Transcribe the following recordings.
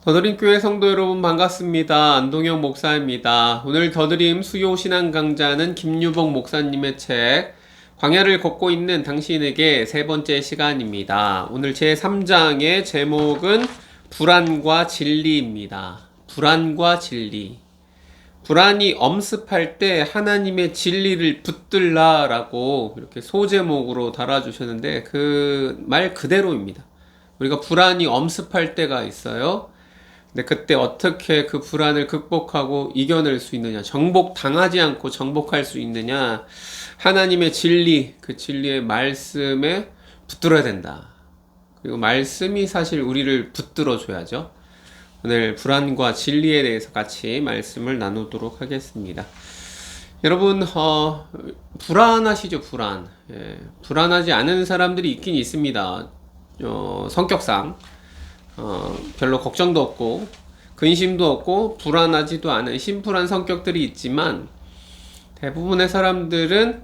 더드림교회 성도 여러분 반갑습니다. 안동영 목사입니다. 오늘 더드림 수요 신앙 강좌는 김유복 목사님의 책 광야를 걷고 있는 당신에게 세 번째 시간입니다. 오늘 제 3장의 제목은 불안과 진리입니다. 불안과 진리. 불안이 엄습할 때 하나님의 진리를 붙들라 라고 이렇게 소제목으로 달아주셨는데 그 말 그대로입니다. 우리가 불안이 엄습할 때가 있어요. 근데 그때 어떻게 그 불안을 극복하고 이겨낼 수 있느냐, 정복당하지 않고 정복할 수 있느냐, 하나님의 진리, 그 진리의 말씀에 붙들어야 된다. 그리고 말씀이 사실 우리를 붙들어 줘야죠. 오늘 불안과 진리에 대해서 같이 말씀을 나누도록 하겠습니다. 여러분, 불안하시죠? 불안. 불안하지 않은 사람들이 있긴 있습니다. 성격상 별로 걱정도 없고 근심도 없고 불안하지도 않은 심플한 성격들이 있지만 대부분의 사람들은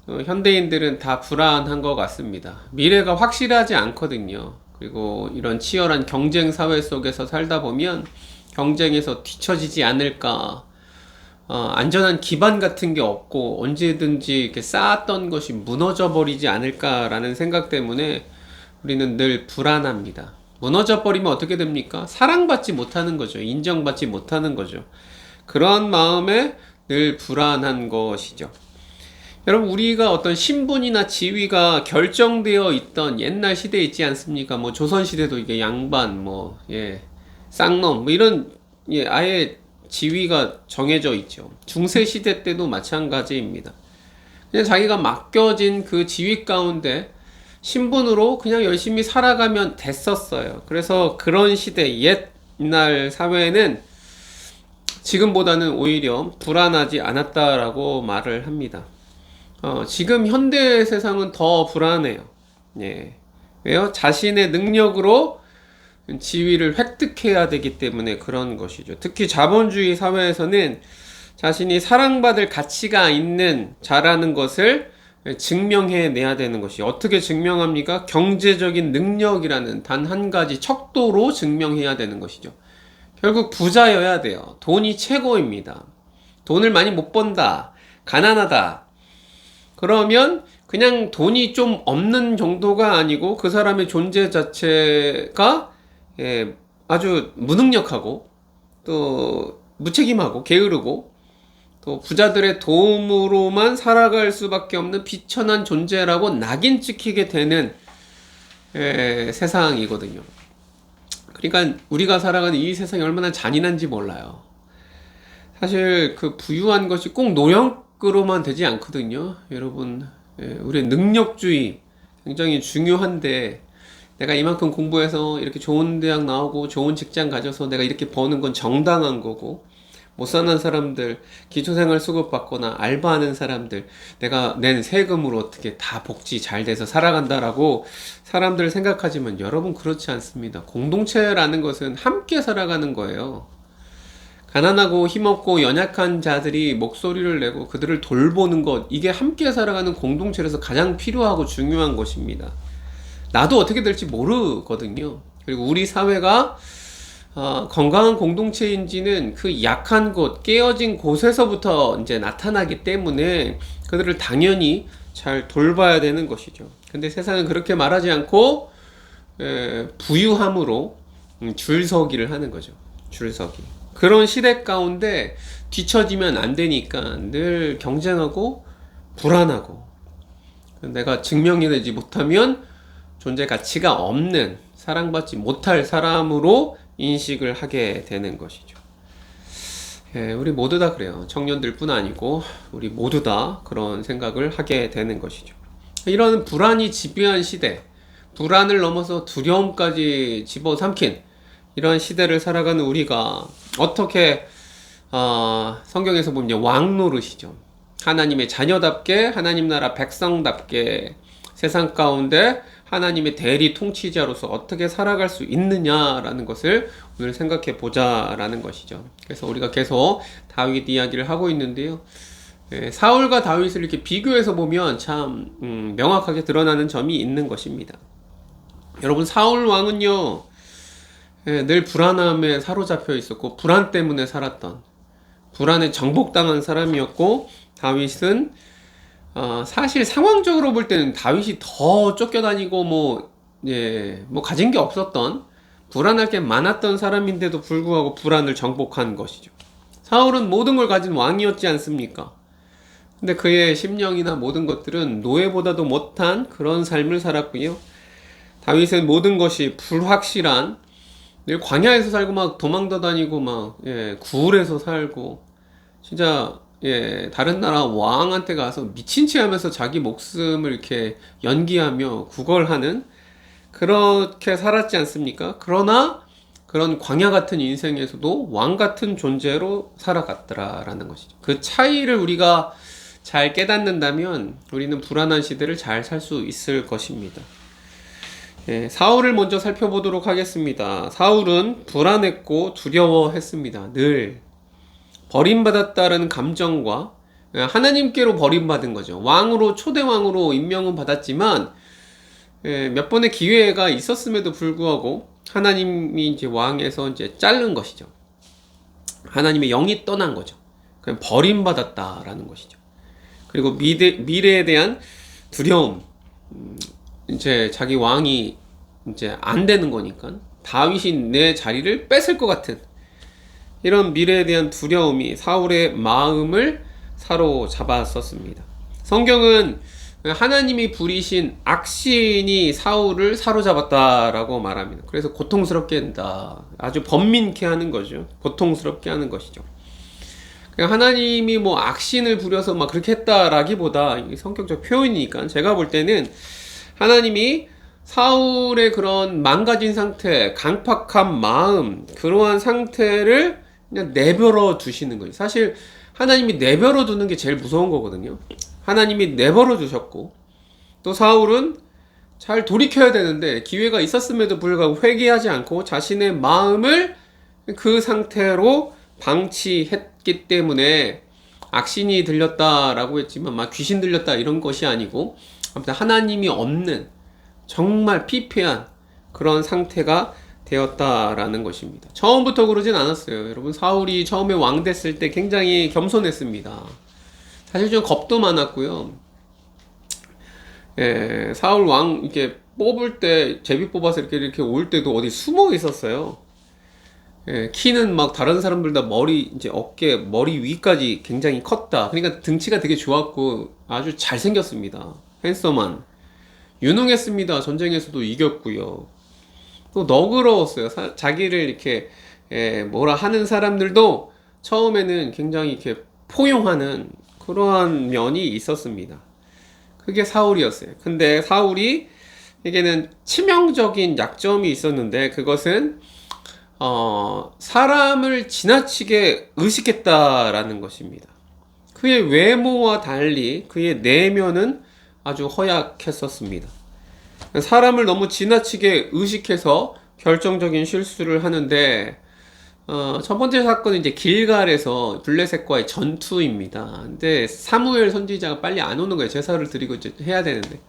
현대인들은 다 불안한 것 같습니다. 미래가 확실하지 않거든요. 그리고 이런 치열한 경쟁 사회 속에서 살다 보면 경쟁에서 뒤처지지 않을까, 안전한 기반 같은 게 없고 언제든지 이렇게 쌓았던 것이 무너져 버리지 않을까라는 생각 때문에 우리는 늘 불안합니다. 무너져 버리면 어떻게 됩니까? 사랑받지 못하는 거죠. 인정받지 못하는 거죠. 그런 마음에 늘 불안한 것이죠. 여러분, 우리가 어떤 신분이나 지위가 결정되어 있던 옛날 시대에 있지 않습니까? 뭐 조선시대도 이게 양반, 쌍놈, 이런, 아예 지위가 정해져 있죠. 중세시대 때도 마찬가지입니다. 그냥 자기가 맡겨진 그 지위 가운데 신분으로 그냥 열심히 살아가면 됐었어요. 그래서 그런 시대, 옛날 사회는 지금보다는 오히려 불안하지 않았다라고 말을 합니다. 지금 현대 세상은 더 불안해요. 왜요? 자신의 능력으로 지위를 획득해야 되기 때문에 그런 것이죠. 특히 자본주의 사회에서는 자신이 사랑받을 가치가 있는 자라는 것을 증명해내야 되는 것이 어떻게 증명합니까? 경제적인 능력이라는 단 한 가지 척도로 증명해야 되는 것이죠. 결국 부자여야 돼요. 돈이 최고입니다. 돈을 많이 못 번다, 가난하다, 그러면 그냥 돈이 좀 없는 정도가 아니고 그 사람의 존재 자체가 아주 무능력하고 또 무책임하고 게으르고 또 부자들의 도움으로만 살아갈 수밖에 없는 비천한 존재라고 낙인 찍히게 되는 세상이거든요. 그러니까 우리가 살아가는 이 세상이 얼마나 잔인한지 몰라요. 사실 그 부유한 것이 꼭 노력으로만 되지 않거든요. 여러분, 우리의 능력주의 굉장히 중요한데 내가 이만큼 공부해서 이렇게 좋은 대학 나오고 좋은 직장 가져서 내가 이렇게 버는 건 정당한 거고, 못 사는 사람들, 기초생활 수급 받거나 알바하는 사람들, 내가 낸 세금으로 어떻게 다 복지 잘 돼서 살아간다라고 사람들 생각하지만 여러분 그렇지 않습니다. 공동체라는 것은 함께 살아가는 거예요. 가난하고 힘없고 연약한 자들이 목소리를 내고 그들을 돌보는 것, 이게 함께 살아가는 공동체에서 가장 필요하고 중요한 것입니다. 나도 어떻게 될지 모르거든요. 그리고 우리 사회가 건강한 공동체인지는 그 약한 곳, 깨어진 곳에서부터 이제 나타나기 때문에 그들을 당연히 잘 돌봐야 되는 것이죠. 근데 세상은 그렇게 말하지 않고 부유함으로 줄서기를 하는 거죠. 줄서기. 그런 시대 가운데 뒤처지면 안 되니까 늘 경쟁하고 불안하고, 내가 증명해내지 못하면 존재 가치가 없는, 사랑받지 못할 사람으로 인식을 하게 되는 것이죠. 우리 모두 다 그래요. 청년들뿐 아니고 우리 모두 다 그런 생각을 하게 되는 것이죠. 이런 불안이 지배한 시대, 불안을 넘어서 두려움까지 집어삼킨 이런 시대를 살아가는 우리가 어떻게 성경에서 보면 왕 노릇이죠. 하나님의 자녀답게, 하나님 나라 백성답게 세상 가운데 하나님의 대리 통치자로서 어떻게 살아갈 수 있느냐라는 것을 오늘 생각해 보자라는 것이죠. 그래서 우리가 계속 다윗 이야기를 하고 있는데요. 사울과 다윗을 이렇게 비교해서 보면 참 명확하게 드러나는 점이 있는 것입니다. 여러분, 사울 왕은요, 늘 불안함에 사로잡혀 있었고 불안 때문에 살았던, 불안에 정복당한 사람이었고, 다윗은 사실 상황적으로 볼 때는 다윗이 더 쫓겨다니고 뭐 가진 게 없었던, 불안할 게 많았던 사람인데도 불구하고 불안을 정복한 것이죠. 사울은 모든 걸 가진 왕이었지 않습니까? 근데 그의 심령이나 모든 것들은 노예보다도 못한 그런 삶을 살았고요. 다윗은 모든 것이 불확실한, 늘 광야에서 살고 막 도망도 다니고 구울에서 살고, 진짜 다른 나라 왕한테 가서 미친 체 하면서 자기 목숨을 이렇게 연기하며 구걸하는, 그렇게 살았지 않습니까? 그러나 그런 광야 같은 인생에서도 왕 같은 존재로 살아갔더라라는 것이죠. 그 차이를 우리가 잘 깨닫는다면 우리는 불안한 시대를 잘 살 수 있을 것입니다. 사울을 먼저 살펴보도록 하겠습니다. 사울은 불안했고 두려워했습니다. 늘 버림받았다는 감정과, 하나님께로 버림받은 거죠. 왕으로, 초대왕으로 임명은 받았지만 몇 번의 기회가 있었음에도 불구하고 하나님이 이제 왕에서 이제 자른 것이죠. 하나님의 영이 떠난 거죠. 그냥 버림받았다라는 것이죠. 그리고 미래에 대한 두려움, 이제 자기 왕이 이제 안 되는 거니까 다윗이 내 자리를 뺏을 것 같은 이런 미래에 대한 두려움이 사울의 마음을 사로잡았었습니다. 성경은 하나님이 부리신 악신이 사울을 사로잡았다라고 말합니다. 그래서 고통스럽게 한다. 아주 번민케 하는 거죠. 고통스럽게 하는 것이죠. 하나님이 뭐 악신을 부려서 막 그렇게 했다라기보다 성격적 표현이니까 제가 볼 때는 하나님이 사울의 그런 망가진 상태, 강팍한 마음, 그러한 상태를 그냥 내버려 두시는 거예요. 사실 하나님이 내버려 두는 게 제일 무서운 거거든요. 하나님이 내버려 두셨고, 또 사울은 잘 돌이켜야 되는데 기회가 있었음에도 불구하고 회개하지 않고 자신의 마음을 그 상태로 방치했기 때문에 악신이 들렸다라고 했지만 막 귀신 들렸다 이런 것이 아니고, 아무튼 하나님이 없는 정말 피폐한 그런 상태가 되었다라는 것입니다. 처음부터 그러진 않았어요. 여러분, 사울이 처음에 왕 됐을 때 굉장히 겸손했습니다. 사실 좀 겁도 많았고요. 사울 왕 이렇게 뽑을 때, 제비 뽑아서 이렇게 올 때도 어디 숨어 있었어요. 키는 막 다른 사람들보다 이제 어깨, 머리 위까지 굉장히 컸다. 그러니까 등치가 되게 좋았고 아주 잘생겼습니다. 핸섬한. 유능했습니다. 전쟁에서도 이겼고요. 또 너그러웠어요. 자기를 이렇게 뭐라 하는 사람들도 처음에는 굉장히 이렇게 포용하는 그러한 면이 있었습니다. 그게 사울이었어요. 근데 사울이 에게는 치명적인 약점이 있었는데, 그것은 사람을 지나치게 의식했다라는 것입니다. 그의 외모와 달리 그의 내면은 아주 허약했었습니다. 사람을 너무 지나치게 의식해서 결정적인 실수를 하는데, 첫 번째 사건은 이제 길갈에서 블레셋과의 전투입니다. 근데 사무엘 선지자가 빨리 안 오는 거예요. 제사를 드리고 이제 해야 되는데.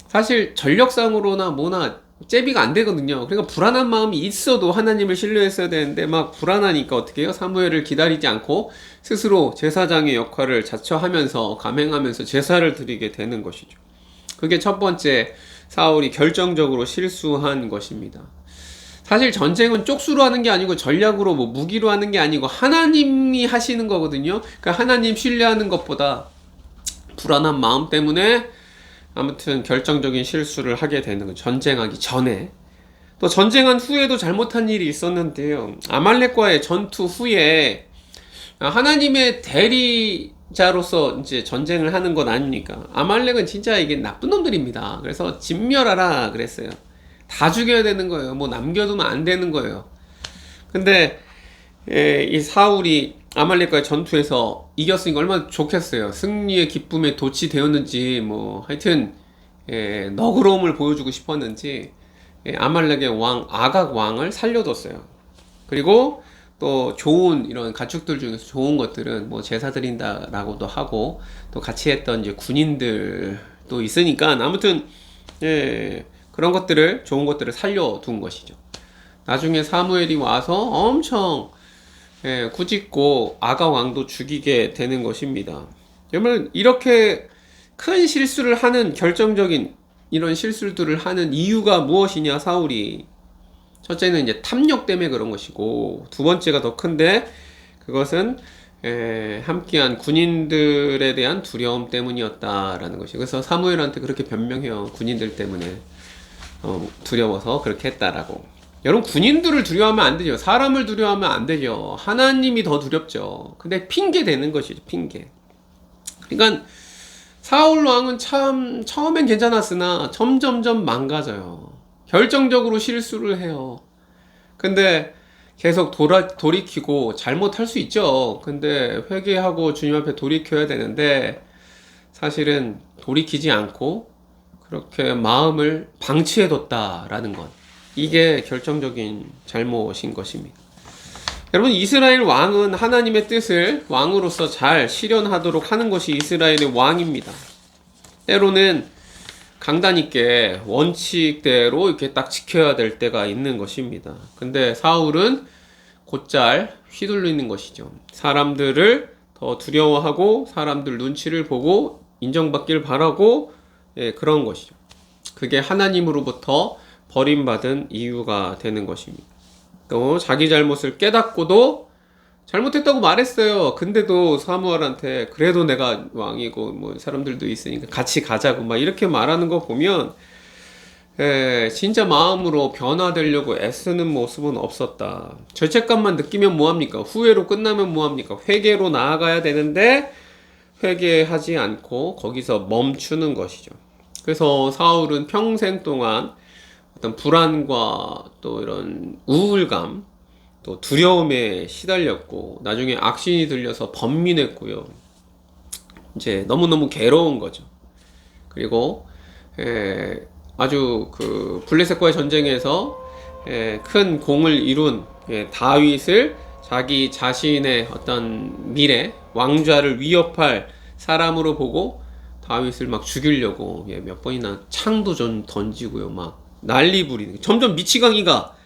사실 전력상으로나 뭐나 제비가 안 되거든요. 그러니까 불안한 마음이 있어도 하나님을 신뢰했어야 되는데 막 불안하니까 어떻게 해요? 사무엘을 기다리지 않고 스스로 제사장의 역할을 자처하면서 감행하면서 제사를 드리게 되는 것이죠. 그게 첫 번째 사울이 결정적으로 실수한 것입니다. 사실 전쟁은 쪽수로 하는 게 아니고 전략으로 뭐 무기로 하는 게 아니고 하나님이 하시는 거거든요. 그러니까 하나님 신뢰하는 것보다 불안한 마음 때문에 아무튼 결정적인 실수를 하게 되는 거죠. 전쟁하기 전에. 또 전쟁한 후에도 잘못한 일이 있었는데요. 아말렉과의 전투 후에 하나님의 대리자로서 이제 전쟁을 하는 것 아닙니까? 아말렉은 진짜 이게 나쁜 놈들입니다. 그래서 진멸하라 그랬어요. 다 죽여야 되는 거예요. 뭐 남겨두면 안 되는 거예요. 근데 이 사울이 아말렉과의 전투에서 이겼으니까 얼마나 좋겠어요. 승리의 기쁨에 돛이 되었는지 뭐 하여튼 너그러움을 보여주고 싶었는지 아말렉의 왕 아각 왕을 살려뒀어요. 그리고 또 좋은 이런 가축들 중에서 좋은 것들은 뭐 제사 드린다라고도 하고, 또 같이 했던 이제 군인들도 있으니까 아무튼 그런 것들을, 좋은 것들을 살려둔 것이죠. 나중에 사무엘이 와서 엄청 꾸짖고 아가 왕도 죽이게 되는 것입니다. 여러분, 이렇게 큰 실수를 하는, 결정적인 이런 실수들을 하는 이유가 무엇이냐? 사울이 첫째는 이제 탐욕 때문에 그런 것이고, 두 번째가 더 큰데 그것은 함께한 군인들에 대한 두려움 때문이었다라는 것이. 그래서 사무엘한테 그렇게 변명해요. 군인들 때문에 두려워서 그렇게 했다라고. 여러분, 군인들을 두려워하면 안 되죠. 사람을 두려워하면 안 되죠. 하나님이 더 두렵죠. 근데 핑계 대는 것이죠. 핑계. 그러니까 사울 왕은 참 처음엔 괜찮았으나 점점점 망가져요. 결정적으로 실수를 해요. 근데 계속 돌이키고, 잘못할 수 있죠. 근데 회개하고 주님 앞에 돌이켜야 되는데, 사실은 돌이키지 않고 그렇게 마음을 방치해뒀다라는 것, 이게 결정적인 잘못인 것입니다. 여러분, 이스라엘 왕은 하나님의 뜻을 왕으로서 잘 실현하도록 하는 것이 이스라엘의 왕입니다. 때로는 강단 있게 원칙대로 이렇게 딱 지켜야 될 때가 있는 것입니다. 근데 사울은 곧잘 휘둘리는 것이죠. 사람들을 더 두려워하고 사람들 눈치를 보고 인정받길 바라고, 그런 것이죠. 그게 하나님으로부터 버림받은 이유가 되는 것입니다. 또 자기 잘못을 깨닫고도 잘못했다고 말했어요. 근데도 사무엘한테 그래도 내가 왕이고 뭐 사람들도 있으니까 같이 가자고 막 이렇게 말하는 거 보면 진짜 마음으로 변화되려고 애쓰는 모습은 없었다. 죄책감만 느끼면 뭐합니까? 후회로 끝나면 뭐합니까? 회개로 나아가야 되는데 회개하지 않고 거기서 멈추는 것이죠. 그래서 사울은 평생 동안 어떤 불안과 또 이런 우울감, 또 두려움에 시달렸고, 나중에 악신이 들려서 번민했고요. 이제 너무너무 괴로운 거죠. 그리고 아주 그 블레셋과의 전쟁에서 큰 공을 이룬 다윗을 자기 자신의 어떤 미래, 왕좌를 위협할 사람으로 보고 다윗을 막 죽이려고 몇 번이나 창도 좀 던지고요. 막 난리 부리는, 점점 미치광이가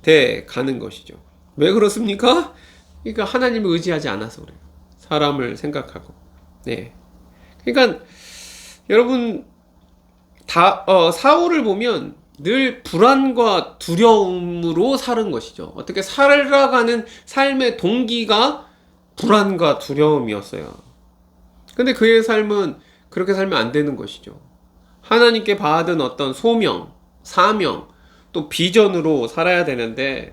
돼 가는 것이죠. 왜 그렇습니까? 그러니까 하나님을 의지하지 않아서 그래요. 사람을 생각하고. 그러니까 여러분, 사울을 보면 늘 불안과 두려움으로 사는 것이죠. 어떻게 살아가는 삶의 동기가 불안과 두려움이었어요. 근데 그의 삶은 그렇게 살면 안 되는 것이죠. 하나님께 받은 어떤 소명, 사명, 또 비전으로 살아야 되는데,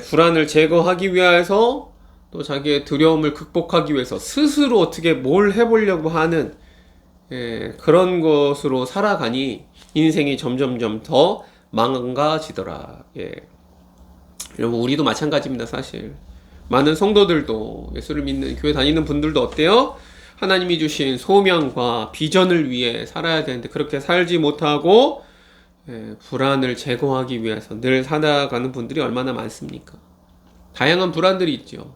불안을 제거하기 위해서, 또 자기의 두려움을 극복하기 위해서 스스로 어떻게 뭘 해보려고 하는 그런 것으로 살아가니 인생이 점점점 더 망가지더라. 여러분, 우리도 마찬가지입니다. 사실 많은 성도들도, 예수를 믿는 교회 다니는 분들도 어때요? 하나님이 주신 소명과 비전을 위해 살아야 되는데 그렇게 살지 못하고 불안을 제거하기 위해서 늘 살아가는 분들이 얼마나 많습니까? 다양한 불안들이 있죠.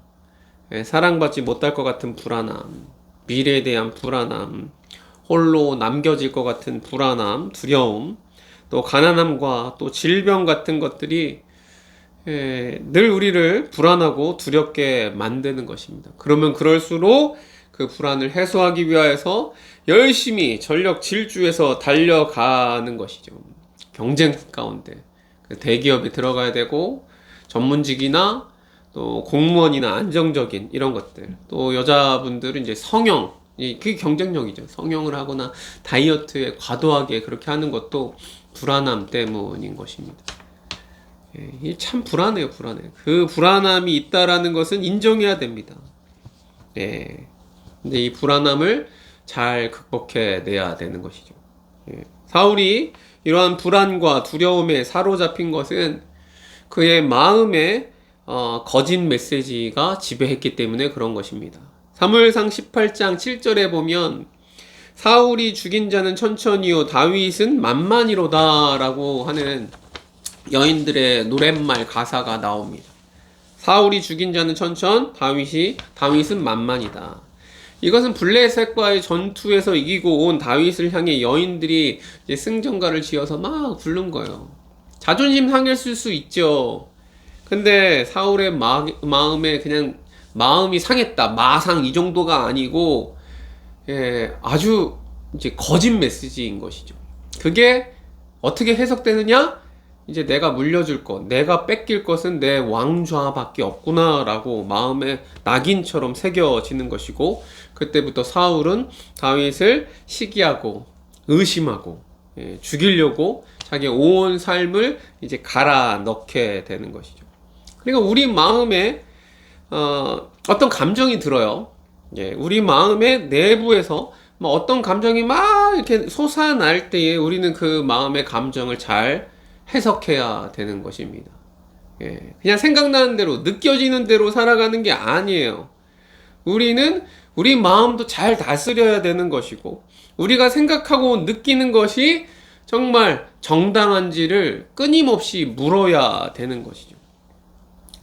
사랑받지 못할 것 같은 불안함, 미래에 대한 불안함, 홀로 남겨질 것 같은 불안함, 두려움, 또 가난함과 또 질병 같은 것들이 늘 우리를 불안하고 두렵게 만드는 것입니다. 그러면 그럴수록 그 불안을 해소하기 위해서 열심히 전력 질주해서 달려가는 것이죠. 경쟁 가운데 대기업에 들어가야 되고, 전문직이나 또 공무원이나 안정적인 이런 것들, 또 여자분들은 이제 성형, 그게 경쟁력이죠. 성형을 하거나 다이어트에 과도하게 그렇게 하는 것도 불안함 때문인 것입니다. 이게 참 불안해요. 불안해. 그 불안함이 있다라는 것은 인정해야 됩니다. 근데 이 불안함을 잘 극복해내야 되는 것이죠. 사울이 이러한 불안과 두려움에 사로잡힌 것은 그의 마음에 거짓 메시지가 지배했기 때문에 그런 것입니다. 사무엘상 18장 7절에 보면 사울이 죽인 자는 천천히요 다윗은 만만이로다 라고 하는 여인들의 노랫말 가사가 나옵니다. 사울이 죽인 자는 천천, 다윗은 만만이다. 이것은 블레셋과의 전투에서 이기고 온 다윗을 향해 여인들이 이제 승전가를 지어서 막 부른 거예요. 자존심 상했을 수 있죠. 근데 사울의 마음에 그냥 마음이 상했다. 마상 이 정도가 아니고, 아주 이제 거짓 메시지인 것이죠. 그게 어떻게 해석되느냐? 이제 내가 물려줄 것, 내가 뺏길 것은 내 왕좌밖에 없구나라고 마음에 낙인처럼 새겨지는 것이고, 그때부터 사울은 다윗을 시기하고 의심하고 죽이려고 자기 온 삶을 이제 갈아 넣게 되는 것이죠. 그러니까 우리 마음에 어떤 감정이 들어요. 우리 마음의 내부에서 어떤 감정이 막 이렇게 솟아날 때에 우리는 그 마음의 감정을 잘 해석해야 되는 것입니다. 그냥 생각나는 대로, 느껴지는 대로 살아가는 게 아니에요. 우리는 우리 마음도 잘 다스려야 되는 것이고, 우리가 생각하고 느끼는 것이 정말 정당한지를 끊임없이 물어야 되는 것이죠.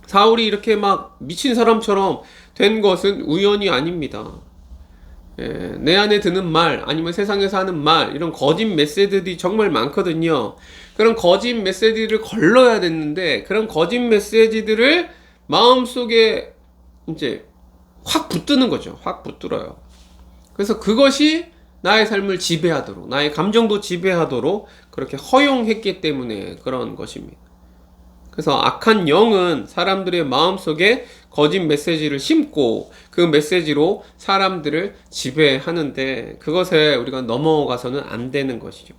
사울이 이렇게 막 미친 사람처럼 된 것은 우연이 아닙니다. 내 안에 드는 말, 아니면 세상에서 하는 말, 이런 거짓 메시지들이 정말 많거든요. 그런 거짓 메시지를 걸러야 됐는데, 그런 거짓 메시지들을 마음속에 이제 확 붙드는 거죠. 확 붙들어요. 그래서 그것이 나의 삶을 지배하도록, 나의 감정도 지배하도록 그렇게 허용했기 때문에 그런 것입니다. 그래서 악한 영은 사람들의 마음속에 거짓 메시지를 심고 그 메시지로 사람들을 지배하는데, 그것에 우리가 넘어가서는 안 되는 것이죠.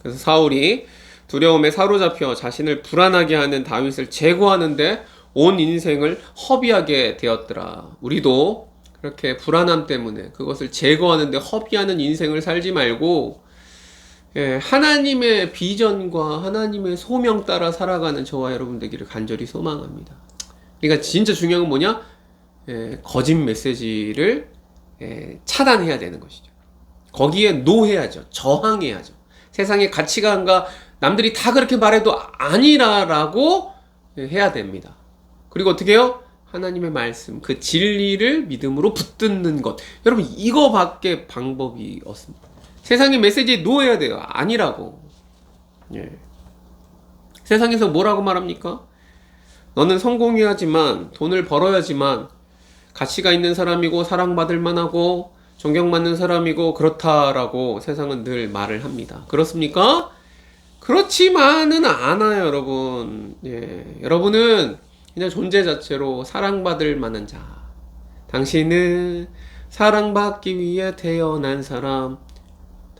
그래서 사울이 두려움에 사로잡혀 자신을 불안하게 하는 다윗을 제거하는데 온 인생을 허비하게 되었더라. 우리도 그렇게 불안함 때문에 그것을 제거하는데 허비하는 인생을 살지 말고, 하나님의 비전과 하나님의 소명 따라 살아가는 저와 여러분 되기를 간절히 소망합니다. 그러니까 진짜 중요한 건 뭐냐? 거짓 메시지를 차단해야 되는 것이죠. 거기에 노해야죠. 저항해야죠. 세상의 가치관과 남들이 다 그렇게 말해도 아니라라고 해야 됩니다. 그리고 어떻게 해요? 하나님의 말씀, 그 진리를 믿음으로 붙드는 것. 여러분, 이거밖에 방법이 없습니다. 세상의 메시지에 노해야 돼요. 아니라고. 세상에서 뭐라고 말합니까? 너는 성공해야지만, 돈을 벌어야지만 가치가 있는 사람이고 사랑받을 만하고 존경받는 사람이고 그렇다라고 세상은 늘 말을 합니다. 그렇습니까? 그렇지만은 않아요, 여러분. 여러분은 그냥 존재 자체로 사랑받을 만한 자. 당신은 사랑받기 위해 태어난 사람.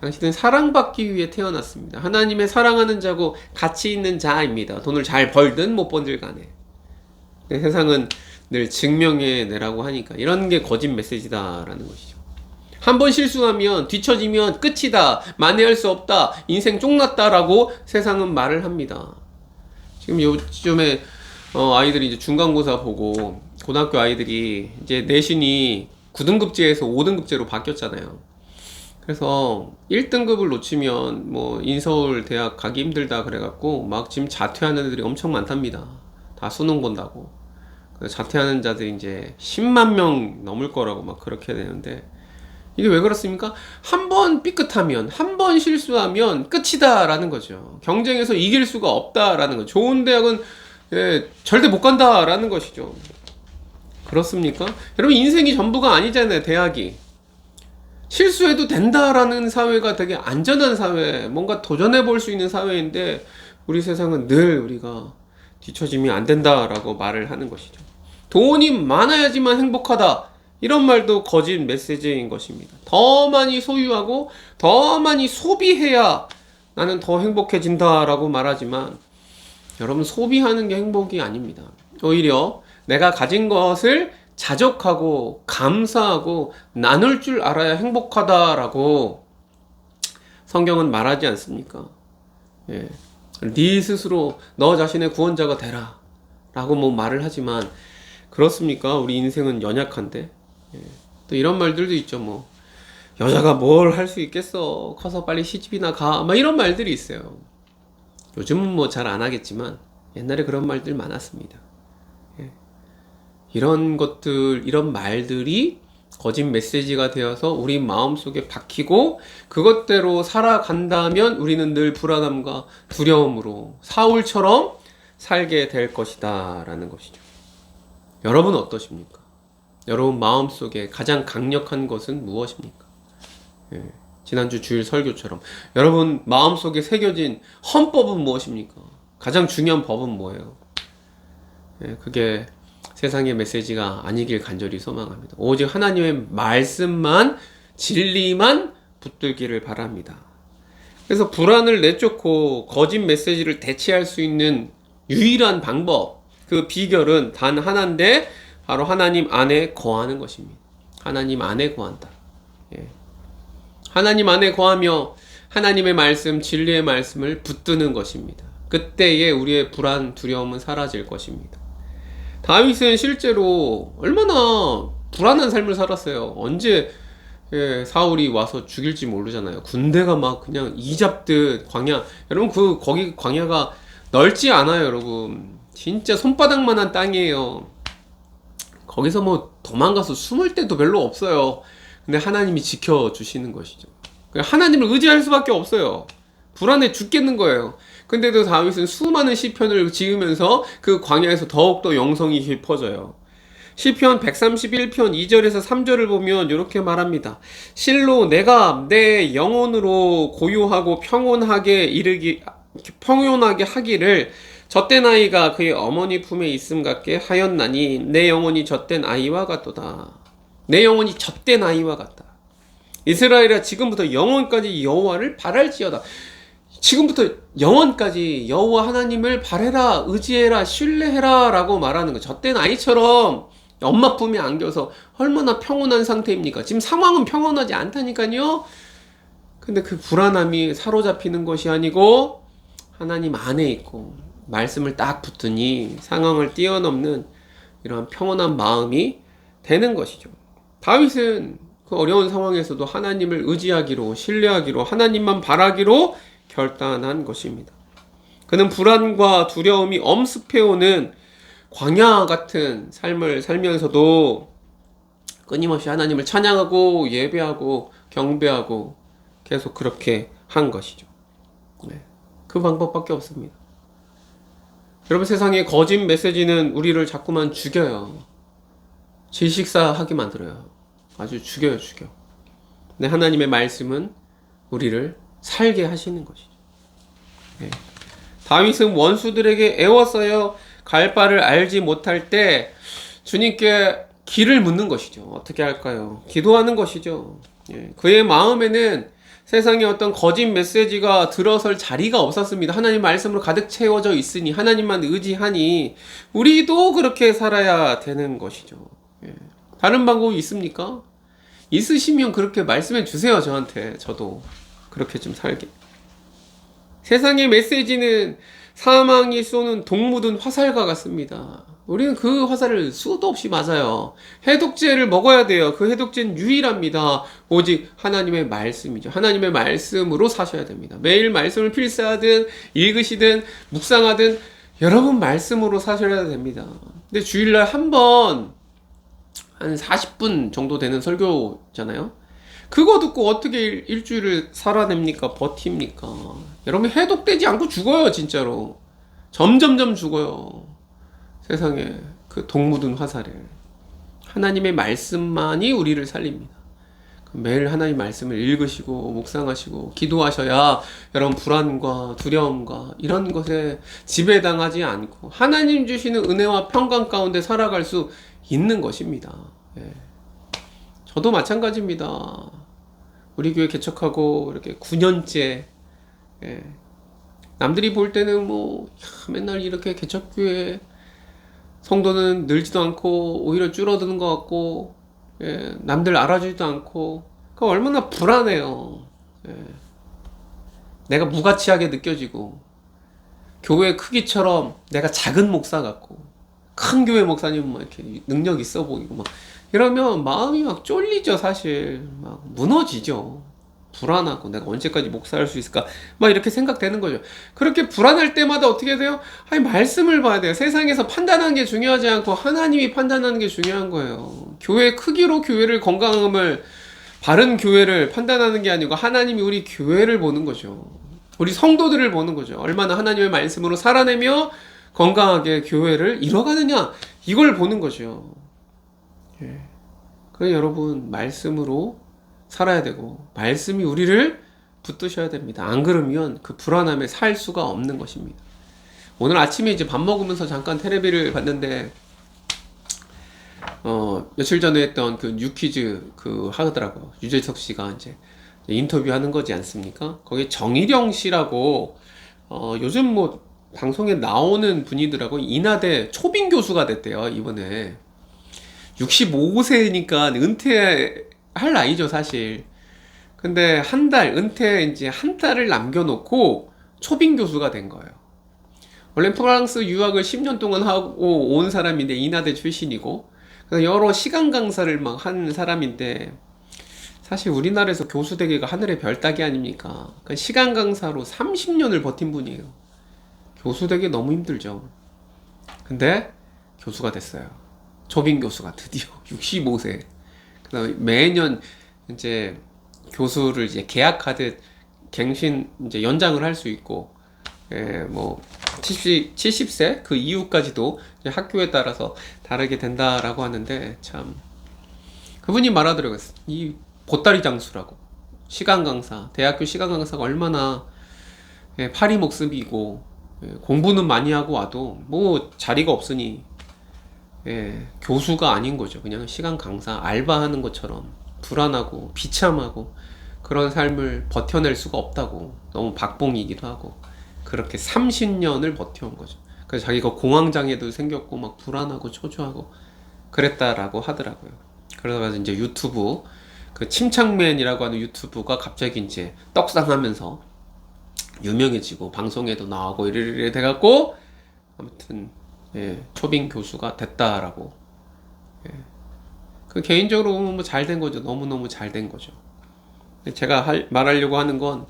당신은 사랑받기 위해 태어났습니다. 하나님의 사랑하는 자고 가치 있는 자입니다. 돈을 잘 벌든 못 벌든 간에. 세상은 늘 증명해내라고 하니까 이런 게 거짓 메시지다라는 것이죠. 한번 실수하면 뒤처지면 끝이다, 만회할 수 없다, 인생 쫑났다라고 세상은 말을 합니다. 지금 요즘에 아이들이 이제 중간고사 보고, 고등학교 아이들이 이제 내신이 9등급제에서 5등급제로 바뀌었잖아요. 그래서 1등급을 놓치면 뭐 인서울 대학 가기 힘들다 그래갖고 막 지금 자퇴하는 애들이 엄청 많답니다. 다 수능 본다고. 자퇴하는 자들이 이제 10만 명 넘을 거라고 막 그렇게 되는데, 이게 왜 그렇습니까? 한 번 삐끗하면, 한 번 실수하면 끝이다라는 거죠. 경쟁에서 이길 수가 없다라는 거죠. 좋은 대학은 절대 못 간다라는 것이죠. 그렇습니까? 여러분, 인생이 전부가 아니잖아요, 대학이. 실수해도 된다라는 사회가 되게 안전한 사회, 뭔가 도전해 볼 수 있는 사회인데, 우리 세상은 늘 우리가 뒤처지면 안 된다라고 말을 하는 것이죠. 돈이 많아야지만 행복하다, 이런 말도 거짓 메시지인 것입니다. 더 많이 소유하고 더 많이 소비해야 나는 더 행복해진다라고 말하지만, 여러분, 소비하는 게 행복이 아닙니다. 오히려 내가 가진 것을 자족하고 감사하고 나눌 줄 알아야 행복하다라고 성경은 말하지 않습니까? 네 스스로 너 자신의 구원자가 되라 라고 뭐 말을 하지만, 그렇습니까? 우리 인생은 연약한데. 또 이런 말들도 있죠. 뭐 여자가 뭘 할 수 있겠어, 커서 빨리 시집이나 가, 막 이런 말들이 있어요. 요즘은 뭐 잘 안 하겠지만 옛날에 그런 말들 많았습니다. 이런 것들, 이런 말들이 거짓 메시지가 되어서 우리 마음속에 박히고 그것대로 살아간다면 우리는 늘 불안함과 두려움으로 사울처럼 살게 될 것이다 라는 것이죠. 여러분 어떠십니까? 여러분 마음속에 가장 강력한 것은 무엇입니까? 예, 지난주 주일 설교처럼 여러분 마음속에 새겨진 헌법은 무엇입니까? 가장 중요한 법은 뭐예요? 예, 그게 세상의 메시지가 아니길 간절히 소망합니다. 오직 하나님의 말씀만, 진리만 붙들기를 바랍니다. 그래서 불안을 내쫓고 거짓 메시지를 대체할 수 있는 유일한 방법, 그 비결은 단 하나인데 바로 하나님 안에 거하는 것입니다. 하나님 안에 거한다. 예. 하나님 안에 거하며 하나님의 말씀, 진리의 말씀을 붙드는 것입니다. 그때에 우리의 불안, 두려움은 사라질 것입니다. 다윗은 실제로 얼마나 불안한 삶을 살았어요. 언제 사울이 와서 죽일지 모르잖아요. 군대가 막 그냥 이잡듯 광야. 여러분 거기 광야가 넓지 않아요, 여러분. 진짜 손바닥만한 땅이에요. 거기서 뭐 도망가서 숨을 데도 별로 없어요. 근데 하나님이 지켜주시는 것이죠. 하나님을 의지할 수밖에 없어요. 불안해 죽겠는 거예요. 근데도 다윗은 수많은 시편을 지으면서 그 광야에서 더욱더 영성이 깊어져요. 시편 131편 2절에서 3절을 보면 이렇게 말합니다. 실로 내가 내 영혼으로 고요하고 평온하게 하기를 젖된 아이가 그의 어머니 품에 있음 같게 하였나니 내 영혼이 젖된 아이와 같도다. 내 영혼이 젖된 아이와 같다. 이스라엘아 지금부터 영원까지 여호와를 바랄지어다. 지금부터 영원까지 여호와 하나님을 바래라, 의지해라, 신뢰해라 라고 말하는 거죠. 젖된 아이처럼 엄마 품에 안겨서 얼마나 평온한 상태입니까? 지금 상황은 평온하지 않다니까요. 근데 그 불안함이 사로잡히는 것이 아니고 하나님 안에 있고 말씀을 딱 붙으니 상황을 뛰어넘는 이런 평온한 마음이 되는 것이죠. 다윗은 그 어려운 상황에서도 하나님을 의지하기로, 신뢰하기로, 하나님만 바라기로 결단한 것입니다. 그는 불안과 두려움이 엄습해오는 광야 같은 삶을 살면서도 끊임없이 하나님을 찬양하고 예배하고 경배하고 계속 그렇게 한 것이죠. 네. 그 방법밖에 없습니다. 여러분 세상의 거짓 메시지는 우리를 자꾸만 죽여요. 질식사하게 만들어요. 아주 죽여요. 근데 하나님의 말씀은 우리를 살게 하시는 것이죠. 네. 다윗은 원수들에게 애워싸여 갈 바를 알지 못할 때 주님께 길을 묻는 것이죠. 어떻게 할까요? 기도하는 것이죠. 예. 그의 마음에는 세상에 어떤 거짓 메시지가 들어설 자리가 없었습니다. 하나님 말씀으로 가득 채워져 있으니 하나님만 의지하니 우리도 그렇게 살아야 되는 것이죠. 예. 다른 방법이 있습니까? 있으시면 그렇게 말씀해 주세요. 저한테. 저도 그렇게 좀 살게. 세상의 메시지는 사망이 쏘는 독 묻은 화살과 같습니다. 우리는 그 화살을 수도 없이 맞아요. 해독제를 먹어야 돼요. 그 해독제는 유일합니다. 오직 하나님의 말씀이죠. 하나님의 말씀으로 사셔야 됩니다. 매일 말씀을 필사하든 읽으시든 묵상하든 여러분 말씀으로 사셔야 됩니다. 근데 주일날 한 번 한 40분 정도 되는 설교잖아요. 그거 듣고 어떻게 일주일을 살아냅니까? 버팁니까? 여러분 해독되지 않고 죽어요. 진짜로 점점점 죽어요. 세상에 그 독 묻은 화살에 하나님의 말씀만이 우리를 살립니다. 매일 하나님 말씀을 읽으시고 묵상하시고 기도하셔야 여러분 불안과 두려움과 이런 것에 지배당하지 않고 하나님 주시는 은혜와 평강 가운데 살아갈 수 있는 것입니다. 예. 저도 마찬가지입니다. 우리 교회 개척하고 이렇게 9년째 예. 남들이 볼 때는 뭐 맨날 이렇게 개척교회 성도는 늘지도 않고 오히려 줄어드는 것 같고 예. 남들 알아주지도 않고 그 얼마나 불안해요. 예. 내가 무가치하게 느껴지고 교회 크기처럼 내가 작은 목사 같고 큰 교회 목사님은 막 이렇게 능력 있어 보이고 막 이러면 마음이 막 쫄리죠. 사실 막 무너지죠. 불안하고 내가 언제까지 목사할 수 있을까 막 이렇게 생각되는 거죠. 그렇게 불안할 때마다 어떻게 돼요? 아니, 말씀을 봐야 돼요. 세상에서 판단하는 게 중요하지 않고 하나님이 판단하는 게 중요한 거예요. 교회 크기로 교회를 건강함을 바른 교회를 판단하는 게 아니고 하나님이 우리 교회를 보는 거죠. 우리 성도들을 보는 거죠. 얼마나 하나님의 말씀으로 살아내며 건강하게 교회를 이뤄가느냐 이걸 보는 거죠. 예. 그래서 여러분 말씀으로 살아야 되고 말씀이 우리를 붙드셔야 됩니다. 안 그러면 그 불안함에 살 수가 없는 것입니다. 오늘 아침에 이제 밥 먹으면서 잠깐 텔레비를 봤는데 며칠 전에 했던 그 뉴퀴즈 그 하더라고요. 유재석 씨가 이제 인터뷰하는 거지 않습니까? 거기에 정일영 씨라고 요즘 뭐 방송에 나오는 분이더라고. 인하대 초빙 교수가 됐대요 이번에. 65세니까 은퇴할 나이죠 사실. 근데 한 달 은퇴 이제 한 달을 남겨놓고 초빙 교수가 된 거예요. 원래 프랑스 유학을 10년 동안 하고 온 사람인데 인하대 출신이고 여러 시간 강사를 막 한 사람인데 사실 우리나라에서 교수 되기가 하늘의 별 따기 아닙니까? 그러니까 시간 강사로 30년을 버틴 분이에요. 교수 되기 너무 힘들죠. 근데 교수가 됐어요. 초빙 교수가 드디어 65세. 그다음에 매년 이제 교수를 이제 계약하듯 갱신 이제 연장을 할 수 있고, 뭐 70세 그 이후까지도 이제 학교에 따라서 다르게 된다라고 하는데 참 그분이 말하더라고요. 이 보따리 장수라고 시간 강사, 대학교 시간 강사가 얼마나 파리 목숨이고 공부는 많이 하고 와도 뭐 자리가 없으니 교수가 아닌 거죠. 그냥 시간 강사 알바하는 것처럼 불안하고 비참하고 그런 삶을 버텨낼 수가 없다고. 너무 박봉이기도 하고 그렇게 30년을 버텨온 거죠. 그래서 자기가 공황장애도 생겼고 막 불안하고 초조하고 그랬다라고 하더라고요. 그래서 이제 유튜브 그 침착맨이라고 하는 유튜브가 갑자기 이제 떡상하면서 유명해지고 방송에도 나오고 이래 돼갖고 아무튼 초빙 교수가 됐다라고. 그 개인적으로 보면 뭐 잘 된 거죠. 너무너무 잘 된 거죠. 제가 말하려고 하는 건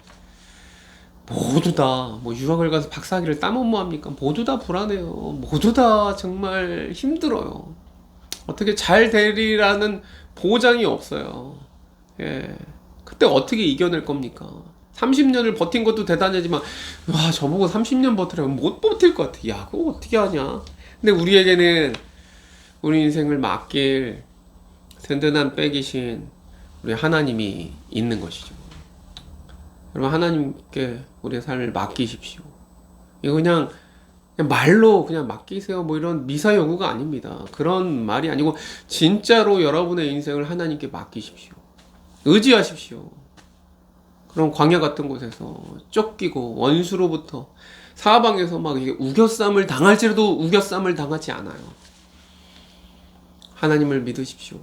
모두 다 뭐 유학을 가서 박사학위를 따면 뭐합니까? 모두 다 불안해요. 모두 다 정말 힘들어요. 어떻게 잘 되리라는 보장이 없어요. 그때 어떻게 이겨낼 겁니까? 30년을 버틴 것도 대단하지만 와 저보고 30년 버티라고 못 버틸 것 같아. 야 그거 어떻게 하냐. 근데 우리에게는 우리 인생을 맡길 든든한 백이신 우리 하나님이 있는 것이죠. 여러분 하나님께 우리의 삶을 맡기십시오. 이거 그냥 말로 그냥 맡기세요 뭐 이런 미사 여구가 아닙니다. 그런 말이 아니고 진짜로 여러분의 인생을 하나님께 맡기십시오. 의지하십시오. 그런 광야 같은 곳에서 쫓기고 원수로부터 사방에서 막 이게 우겨쌈을 당할지라도 우겨쌈을 당하지 않아요. 하나님을 믿으십시오.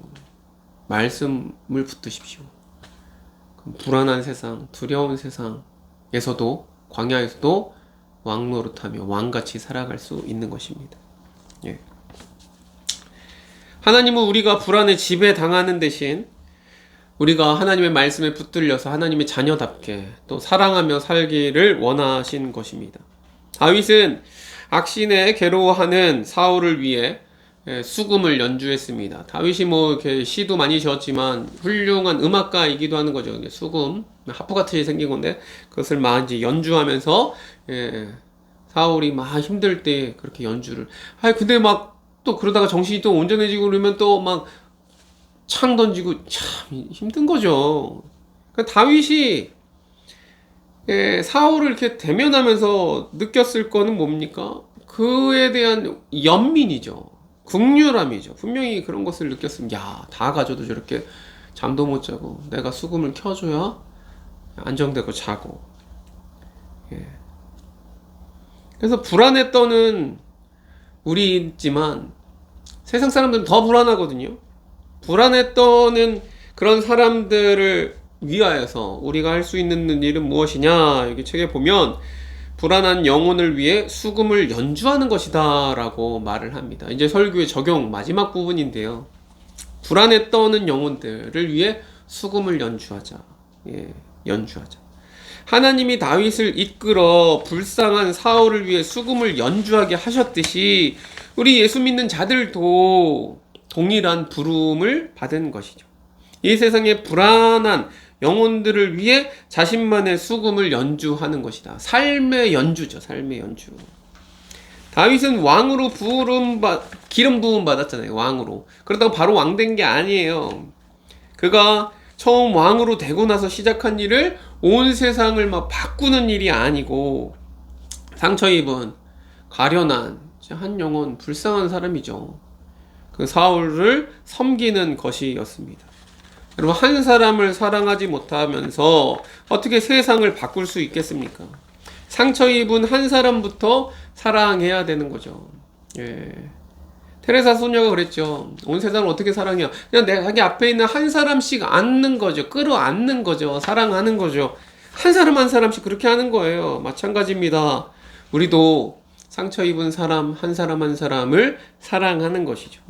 말씀을 붙드십시오. 그럼 불안한 세상, 두려운 세상에서도 광야에서도 왕노릇하며 왕같이 살아갈 수 있는 것입니다. 하나님은 우리가 불안에 지배당하는 대신 우리가 하나님의 말씀에 붙들려서 하나님의 자녀답게 또 사랑하며 살기를 원하신 것입니다. 다윗은 악신에 괴로워하는 사울을 위해 수금을 연주했습니다. 다윗이 뭐 이렇게 시도 많이 지었지만 훌륭한 음악가이기도 하는 거죠. 수금, 하프 같이 생긴 건데 그것을 막 이제 연주하면서 사울이 막 힘들 때 그렇게 연주를. 근데 막 또 그러다가 정신이 또 온전해지고 그러면 또 막 창 던지고 참 힘든 거죠. 그러니까 다윗이 사울을 이렇게 대면하면서 느꼈을 거는 뭡니까? 그에 대한 연민이죠. 긍휼함이죠. 분명히 그런 것을 느꼈으면 다 가져도 저렇게 잠도 못 자고 내가 수금을 켜줘야 안정되고 자고. 그래서 불안에 떠는 우리지만 세상 사람들은 더 불안하거든요. 불안에 떠는 그런 사람들을 위하여서 우리가 할 수 있는 일은 무엇이냐, 여기 책에 보면 불안한 영혼을 위해 수금을 연주하는 것이다 라고 말을 합니다. 이제 설교의 적용 마지막 부분인데요. 불안에 떠는 영혼들을 위해 수금을 연주하자. 연주하자. 하나님이 다윗을 이끌어 불쌍한 사울을 위해 수금을 연주하게 하셨듯이 우리 예수 믿는 자들도 동일한 부름을 받은 것이죠. 이 세상의 불안한 영혼들을 위해 자신만의 수금을 연주하는 것이다. 삶의 연주죠. 삶의 연주. 다윗은 왕으로 기름 부음 받았잖아요. 왕으로. 그렇다고 바로 왕 된 게 아니에요. 그가 처음 왕으로 되고 나서 시작한 일을 온 세상을 막 바꾸는 일이 아니고 상처 입은 가련한 한 영혼 불쌍한 사람이죠. 그 사울을 섬기는 것이었습니다. 여러분, 한 사람을 사랑하지 못하면서 어떻게 세상을 바꿀 수 있겠습니까? 상처 입은 한 사람부터 사랑해야 되는 거죠. 예. 테레사 소녀가 그랬죠. 온 세상을 어떻게 사랑해요? 그냥 내 자기 앞에 있는 한 사람씩 안는 거죠. 끌어안는 거죠. 사랑하는 거죠. 한 사람 한 사람씩 그렇게 하는 거예요. 마찬가지입니다. 우리도 상처 입은 사람 한 사람을 사랑하는 것이죠.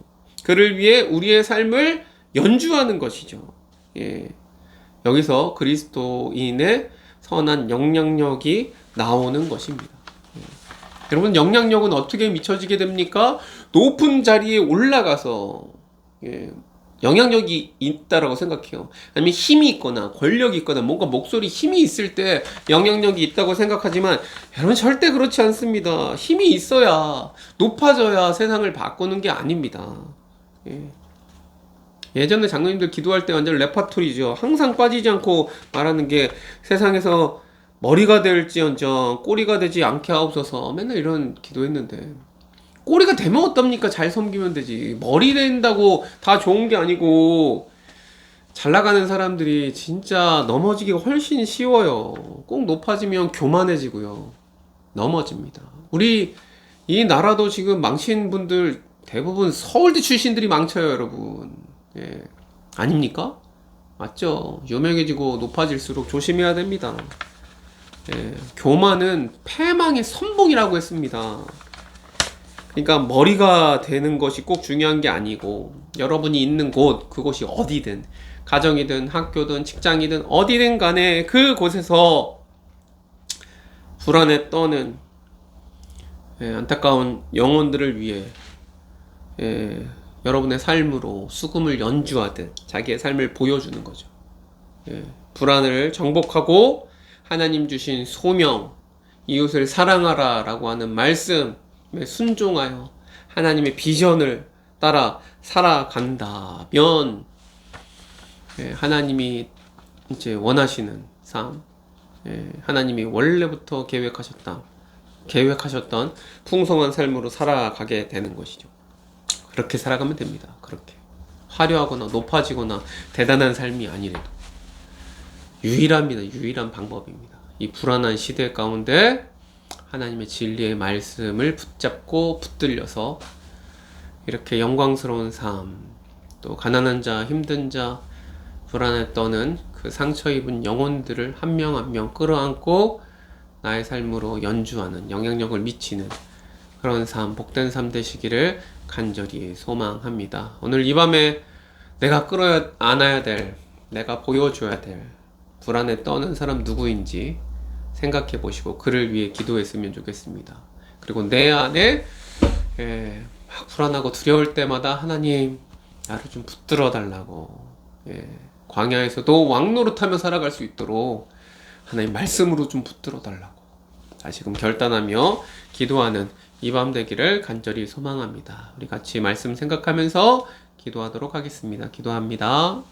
그를 위해 우리의 삶을 연주하는 것이죠. 예. 여기서 그리스도인의 선한 영향력이 나오는 것입니다. 예. 여러분, 영향력은 어떻게 미쳐지게 됩니까? 높은 자리에 올라가서 영향력이 있다라고 생각해요. 아니면 힘이 있거나 권력이 있거나 뭔가 목소리 힘이 있을 때 영향력이 있다고 생각하지만 여러분, 절대 그렇지 않습니다. 힘이 있어야, 높아져야 세상을 바꾸는 게 아닙니다. 예전에 장로님들 기도할 때 완전 레파토리죠. 항상 빠지지 않고 말하는 게 세상에서 머리가 될지언정 꼬리가 되지 않게 하옵소서, 맨날 이런 기도했는데, 꼬리가 되면 어떻습니까? 잘 섬기면 되지. 머리 된다고 다 좋은 게 아니고, 잘 나가는 사람들이 진짜 넘어지기가 훨씬 쉬워요. 꼭 높아지면 교만해지고요. 넘어집니다. 우리 이 나라도 지금 망친 분들 대부분 서울대 출신들이 망쳐요, 여러분. 예. 아닙니까? 맞죠? 유명해지고 높아질수록 조심해야 됩니다. 예. 교만은 패망의 선봉이라고 했습니다. 그러니까 머리가 되는 것이 꼭 중요한 게 아니고, 여러분이 있는 곳, 그곳이 어디든, 가정이든 학교든 직장이든 어디든 간에 그곳에서 불안에 떠는 안타까운 영혼들을 위해 여러분의 삶으로 수금을 연주하듯 자기의 삶을 보여주는 거죠. 불안을 정복하고 하나님 주신 소명, 이웃을 사랑하라 라고 하는 말씀에 순종하여 하나님의 비전을 따라 살아간다면 하나님이 이제 원하시는 삶, 하나님이 원래부터 계획하셨던 풍성한 삶으로 살아가게 되는 것이죠. 그렇게 살아가면 됩니다. 그렇게 화려하거나 높아지거나 대단한 삶이 아니래도 유일합니다. 유일한 방법입니다. 이 불안한 시대 가운데 하나님의 진리의 말씀을 붙잡고 붙들려서 이렇게 영광스러운 삶, 또 가난한 자, 힘든 자, 불안에 떠는 그 상처 입은 영혼들을 한 명 한 명 끌어안고 나의 삶으로 연주하는, 영향력을 미치는 그런 삶, 복된 삶 되시기를 간절히 소망합니다. 오늘 이 밤에 내가 끌어안아야 될, 내가 보여줘야 될 불안에 떠는 사람 누구인지 생각해 보시고 그를 위해 기도했으면 좋겠습니다. 그리고 내 안에 막 불안하고 두려울 때마다 하나님, 나를 좀 붙들어 달라고, 광야에서도 왕노릇하며 살아갈 수 있도록 하나님 말씀으로 좀 붙들어 달라고 다시금 결단하며 기도하는 이 밤 되기를 간절히 소망합니다. 우리 같이 말씀 생각하면서 기도하도록 하겠습니다. 기도합니다.